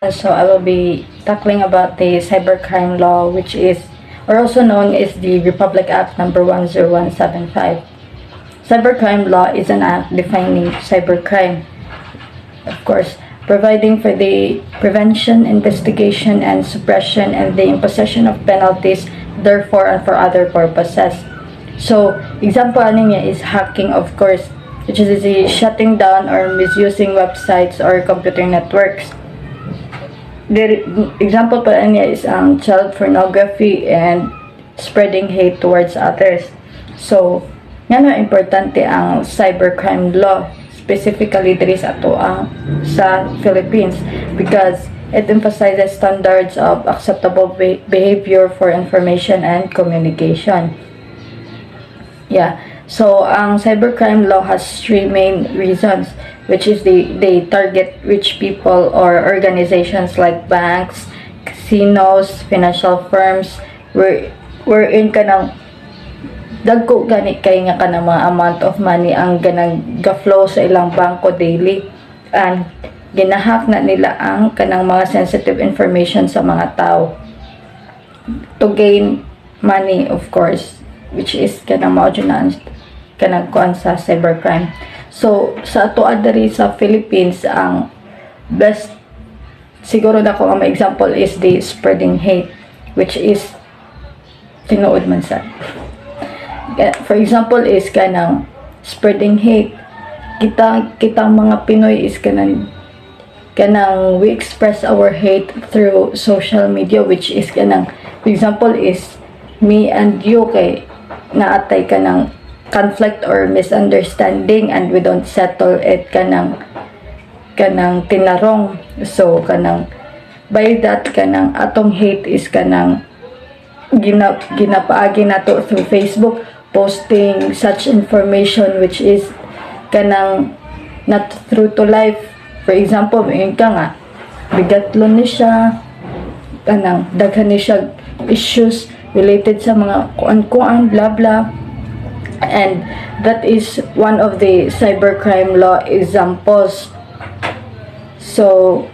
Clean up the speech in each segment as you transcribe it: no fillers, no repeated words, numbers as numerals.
So I will be tackling about the cybercrime law, which is, or also known as the Republic Act number 10175. Cybercrime law is an act defining cybercrime, of course, providing for the prevention, investigation, and suppression and the imposition of penalties, therefore, and for other purposes. So, example niya is hacking, of course, which is the shutting down or misusing websites or computer networks. The example pa niya is child pornography and spreading hate towards others. So, nga importante ang cybercrime law, specifically diri sa ato sa Philippines, because it emphasizes standards of acceptable behavior for information and communication. Yeah. So, ang cybercrime law has three main reasons, which is they target rich people or organizations like banks, casinos, financial firms, wherein ka ng dagko gani kay nga ka ng mga amount of money ang ganang ga-flow sa ilang bangko daily, and ginahack na nila ang kanang mga sensitive information sa mga tao to gain money, of course, which is kanang maudyanan kanang kuan sa cybercrime. So sa ato adiri sa Philippines, ang best siguro na ko ang example is the spreading hate, which is tinuod man sa, for example, is kanang spreading hate, kita mga Pinoy is kanang we express our hate through social media, which is kanang, for example, is me and you kay naatay kanang conflict or misunderstanding and we don't settle it kanang tinarong. So kanang by that kanang atong hate is kanang ginapaagi nato through Facebook, posting such information which is kanang not true to life. For example, may ka nga bigatlon ni siya, kanang daghan ni siya issues related sa mga kuan blah blah. And that is one of the cybercrime law examples. So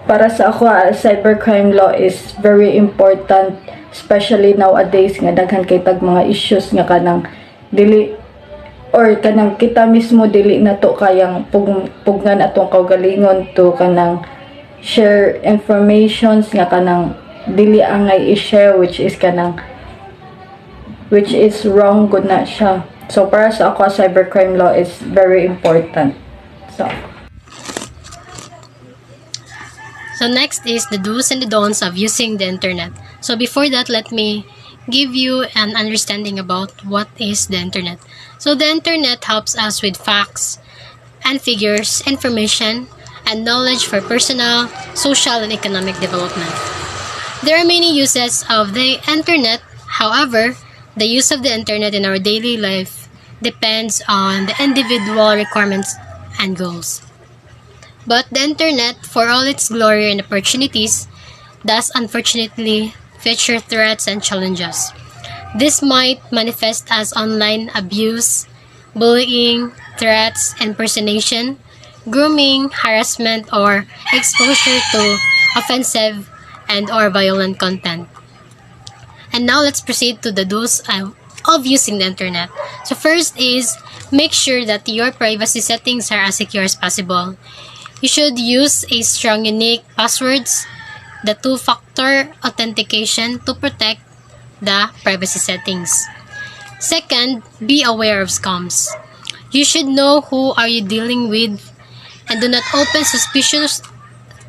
para sa ako, cybercrime law is very important, especially nowadays nga daghan kay tag mga issues nga kanang dili or kanang kita mismo dili na to kayang pugnan atong kaugalingon to kanang share informations nga kanang dili angay i-share, which is wrong good na siya. So para sa ako, cybercrime law is very important. So next is the do's and the don'ts of using the internet. So before that, let me give you an understanding about what is the internet. So the internet helps us with facts and figures, information, and knowledge for personal, social, and economic development. There are many uses of the internet. However, the use of the internet in our daily life depends on the individual requirements and goals. But the internet, for all its glory and opportunities, does unfortunately feature threats and challenges. This might manifest as online abuse, bullying, threats, impersonation, grooming, harassment, or exposure to offensive and or violent content. And now let's proceed to the do's of using the internet. So first is, make sure that your privacy settings are as secure as possible. You should use a strong, unique passwords, the two-factor authentication to protect the privacy settings. Second, be aware of scams. You should know who are you dealing with and do not open suspicious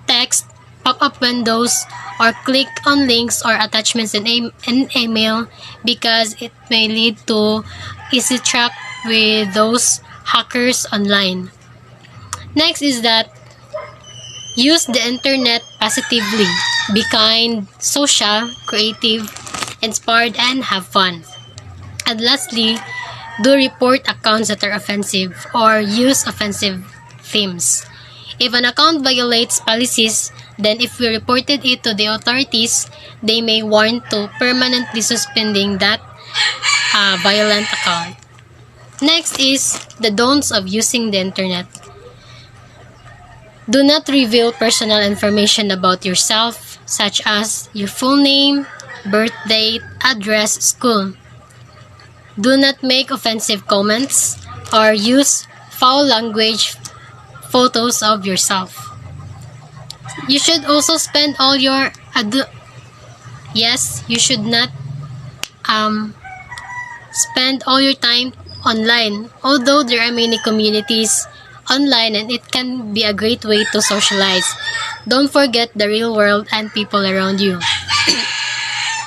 text, pop-up windows, or click on links or attachments in email because it may lead to easy trap with those hackers online. Next is that use the internet positively. Be kind, social, creative, inspired, and have fun. And lastly, do report accounts that are offensive or use offensive themes. If an account violates policies, then if we reported it to the authorities, they may warrant to permanently suspending that violent account. Next is the don'ts of using the internet. Do not reveal personal information about yourself, such as your full name, birth date, address, school. Do not make offensive comments or use foul language photos of yourself. You should also spend all your yes, you should not spend all your time online. Although there are many communities online and it can be a great way to socialize, don't forget the real world and people around you.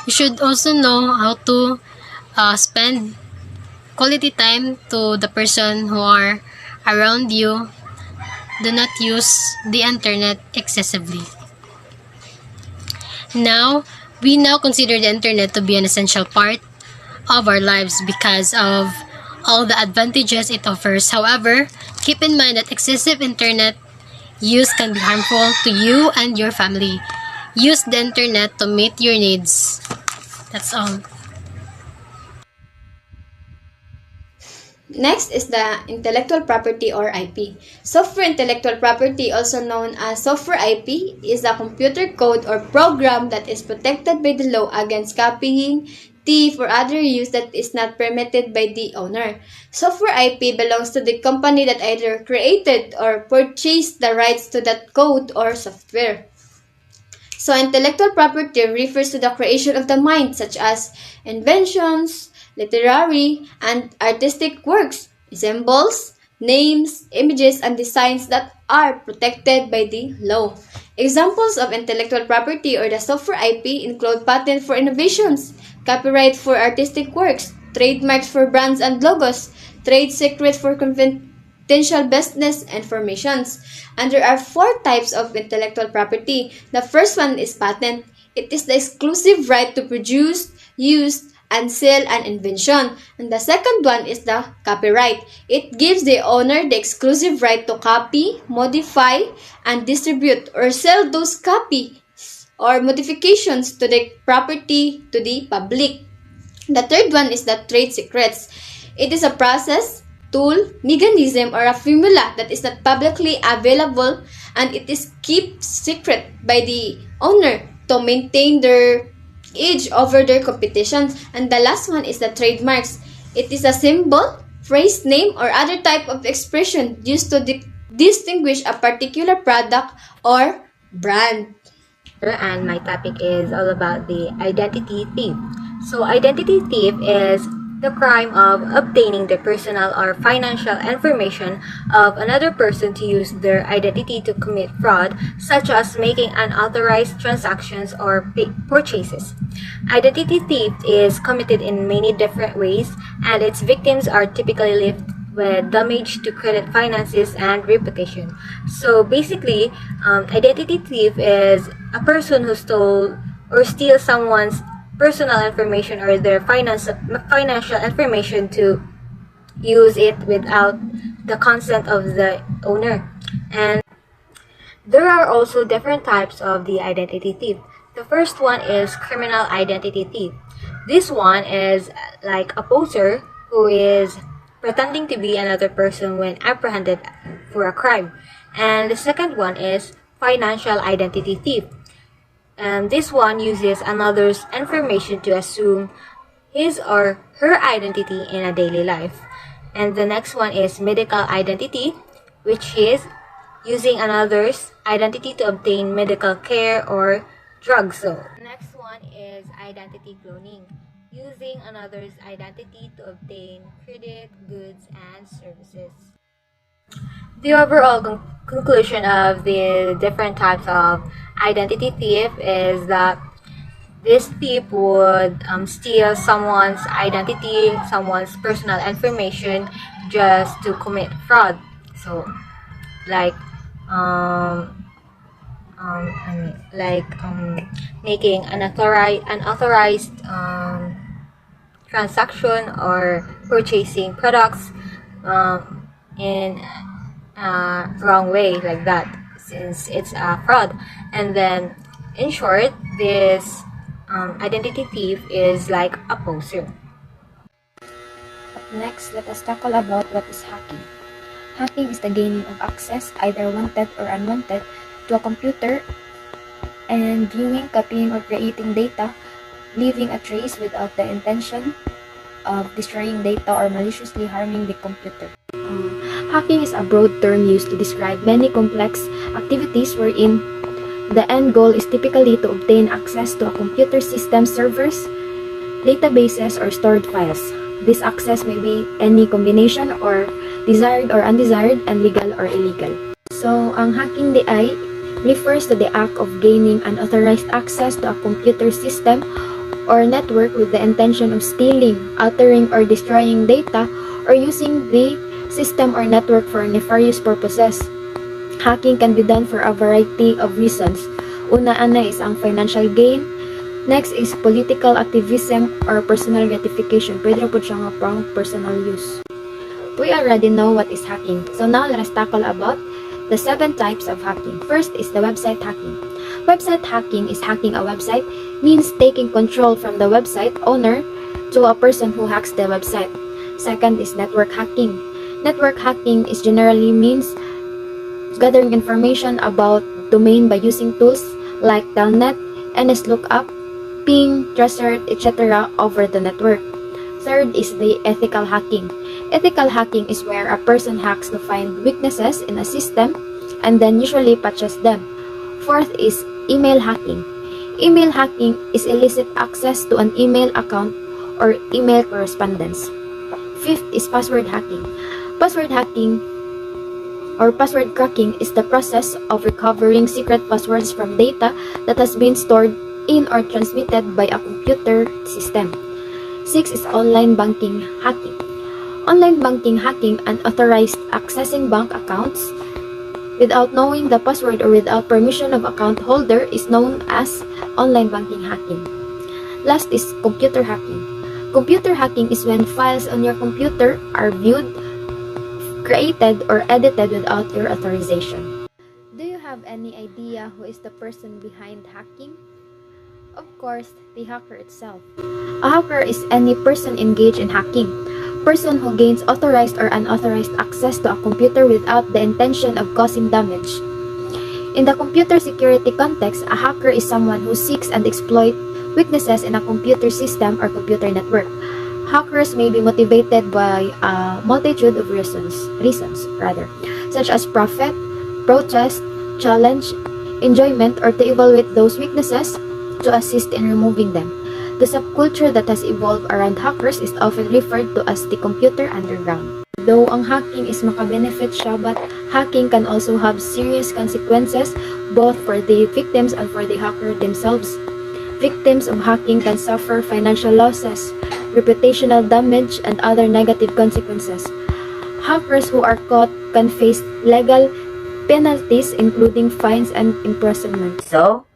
You should also know how to spend quality time to the person who are around you. Do not use the internet excessively. Now, we now consider the internet to be an essential part of our lives because of all the advantages it offers. However, keep in mind that excessive internet use can be harmful to you and your family. Use the internet to meet your needs. That's all. Next is the intellectual property or IP. Software intellectual property, also known as software IP, is a computer code or program that is protected by the law against copying, thief, or other use that is not permitted by the owner. Software IP belongs to the company that either created or purchased the rights to that code or software. So intellectual property refers to the creation of the mind, such as inventions, literary and artistic works, symbols, names, images, and designs that are protected by the law. Examples of intellectual property or the software IP include patent for innovations, copyright for artistic works, trademarks for brands and logos, trade secret for confidential business informations. And there are 4 types of intellectual property. The first one is patent. It is the exclusive right to produce, use, and sell an invention. And the second one is the copyright. It gives the owner the exclusive right to copy, modify, and distribute or sell those copies or modifications to the property to the public. The third one is the trade secrets. It is a process, tool, mechanism, or a formula that is not publicly available and it is kept secret by the owner to maintain their edge over their competition. And the last one is the trademarks. It is a symbol, phrase, name, or other type of expression used to distinguish a particular product or brand. And my topic is all about the identity thief. So identity thief is the crime of obtaining the personal or financial information of another person to use their identity to commit fraud, such as making unauthorized transactions or purchases. Identity theft is committed in many different ways, and its victims are typically left with damage to credit, finances, and reputation. So basically, identity thief is a person who stole or steals someone's personal information or their financial information to use it without the consent of the owner. And there are also different types of the identity thief. The first one is criminal identity thief. This one is like a poser who is pretending to be another person when apprehended for a crime. And the second one is financial identity thief. And this one uses another's information to assume his or her identity in a daily life. And the next one is medical identity, which is using another's identity to obtain medical care or drugs. So, next one is identity cloning, using another's identity to obtain credit, goods, and services. The overall conclusion of the different types of identity thief is that this thief would steal someone's identity, someone's personal information just to commit fraud. So like making an unauthorized transaction or purchasing products in a wrong way, like that, since it's a fraud. And then, in short, this identity thief is like a poser. Next, let us tackle about what is hacking. Hacking is the gaining of access, either wanted or unwanted, to a computer and viewing, copying, or creating data, leaving a trace without the intention of destroying data or maliciously harming the computer. Hacking is a broad term used to describe many complex activities wherein the end goal is typically to obtain access to a computer system servers, databases, or stored files. This access may be any combination or desired or undesired and legal or illegal. So, ang hacking DI refers to the act of gaining unauthorized access to a computer system or network with the intention of stealing, altering, or destroying data or using the system or network for nefarious purposes. Hacking can be done for a variety of reasons. Una is ang financial gain. Next is political activism or personal gratification. Pwede po siya nga pang personal use. We already know what is hacking. So now let us tackle about the 7 types of hacking. First is the website hacking. Website hacking is hacking a website, means taking control from the website owner to a person who hacks the website. Second is network hacking. Network hacking is generally means gathering information about domain by using tools like Telnet, NSLookup, Ping, Tracert, etc. over the network. Third is the ethical hacking. Ethical hacking is where a person hacks to find weaknesses in a system and then usually patches them. Fourth is email hacking. Email hacking is illicit access to an email account or email correspondence. Fifth is password hacking. Password hacking or password cracking is the process of recovering secret passwords from data that has been stored in or transmitted by a computer system. 6 is online banking hacking. Online banking hacking, unauthorized accessing bank accounts without knowing the password or without permission of account holder, is known as online banking hacking. Last is computer hacking. Computer hacking is when files on your computer are viewed, created, or edited without your authorization. Do you have any idea who is the person behind hacking? Of course, the hacker itself. A hacker is any person engaged in hacking. Person who gains authorized or unauthorized access to a computer without the intention of causing damage. In the computer security context, a hacker is someone who seeks and exploits weaknesses in a computer system or computer network. Hackers may be motivated by a multitude of reasons, such as profit, protest, challenge, enjoyment, or to evaluate those weaknesses to assist in removing them. The subculture that has evolved around hackers is often referred to as the computer underground. Though ang hacking is makabenefit siya, but hacking can also have serious consequences both for the victims and for the hacker themselves. Victims of hacking can suffer financial losses, reputational damage, and other negative consequences. Hackers who are caught can face legal penalties including fines and imprisonment. So,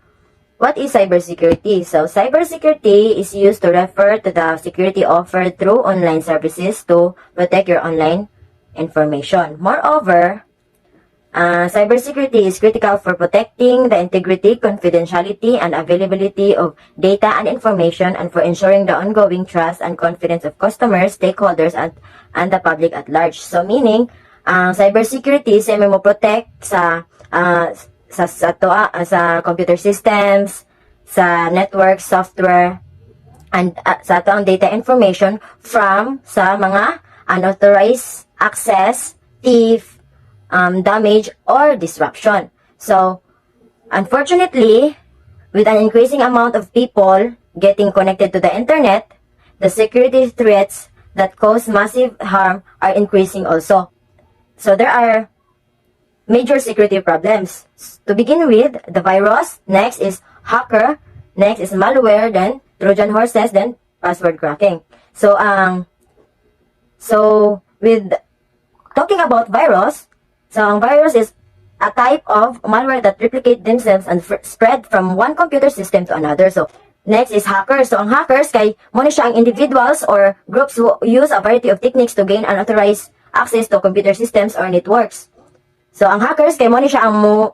what is cybersecurity? So, cybersecurity is used to refer to the security offered through online services to protect your online information. Moreover, cybersecurity is critical for protecting the integrity, confidentiality, and availability of data and information, and for ensuring the ongoing trust and confidence of customers, stakeholders, and the public at large. So, meaning, cybersecurity is mo protect sa computer systems, sa network, software, and sa ato ang data information from sa mga unauthorized access, thief, damage, or disruption. So, unfortunately, with an increasing amount of people getting connected to the internet, the security threats that cause massive harm are increasing also. So, there are major security problems. To begin with, the virus, next is hacker, next is malware, then Trojan horses, then password cracking. So with talking about virus, So, ang virus is a type of malware that replicate themselves and spread from one computer system to another. So, next is hackers. So, ang hackers kay mo ni siya ang individuals or groups who use a variety of techniques to gain unauthorized access to computer systems or networks. So, ang hackers kay mo ni siya ang mo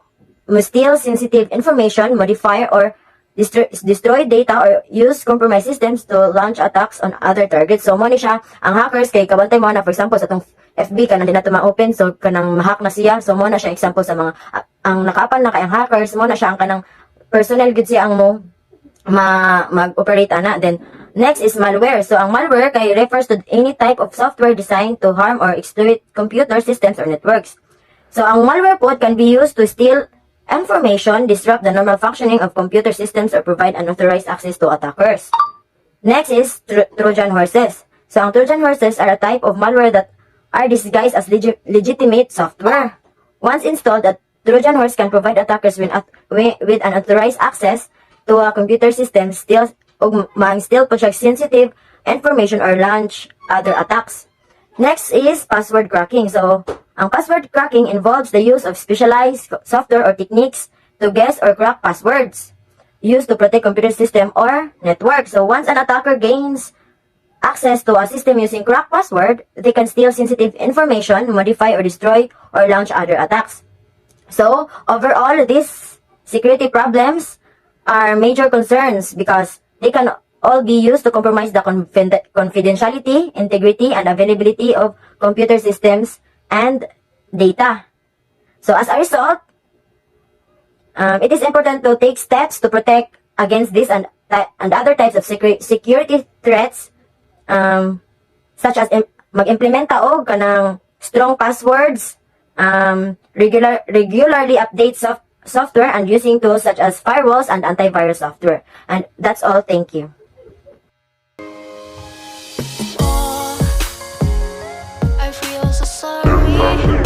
steal sensitive information, modify or destroy data or use compromised systems to launch attacks on other targets. So, mo ni siya ang hackers kay kabantay mo na, for example, sa itong FB kanang di na ito ma-open, so kanang ma-hack na siya. So, mo na siya example sa mga ang nakaapan na kay ang hackers, mo na siya ang kanang personnel good siya ang mo mag-operate ana. Then next is malware. So ang malware kay refers to any type of software designed to harm or exploit computer systems or networks. So ang malware po can be used to steal information, disrupt the normal functioning of computer systems or provide unauthorized access to attackers. Next is Trojan horses. So ang Trojan horses are a type of malware that are disguised as legitimate software. Once installed, a Trojan horse can provide attackers with unauthorized access to a computer system, steal project sensitive information or launch other attacks. Next is password cracking. So, ang password cracking involves the use of specialized software or techniques to guess or crack passwords used to protect computer system or network. So, once an attacker gains access to a system using cracked password, they can steal sensitive information, modify or destroy or launch other attacks. So, overall, these security problems are major concerns because they can all be used to compromise the confidentiality, integrity, and availability of computer systems and data. So, as a result, it is important to take steps to protect against this and other types of security threats, such as mag-implementa og kanang strong passwords, regularly update software and using tools such as firewalls and antivirus software. And that's all. Thank you. I feel so sorry.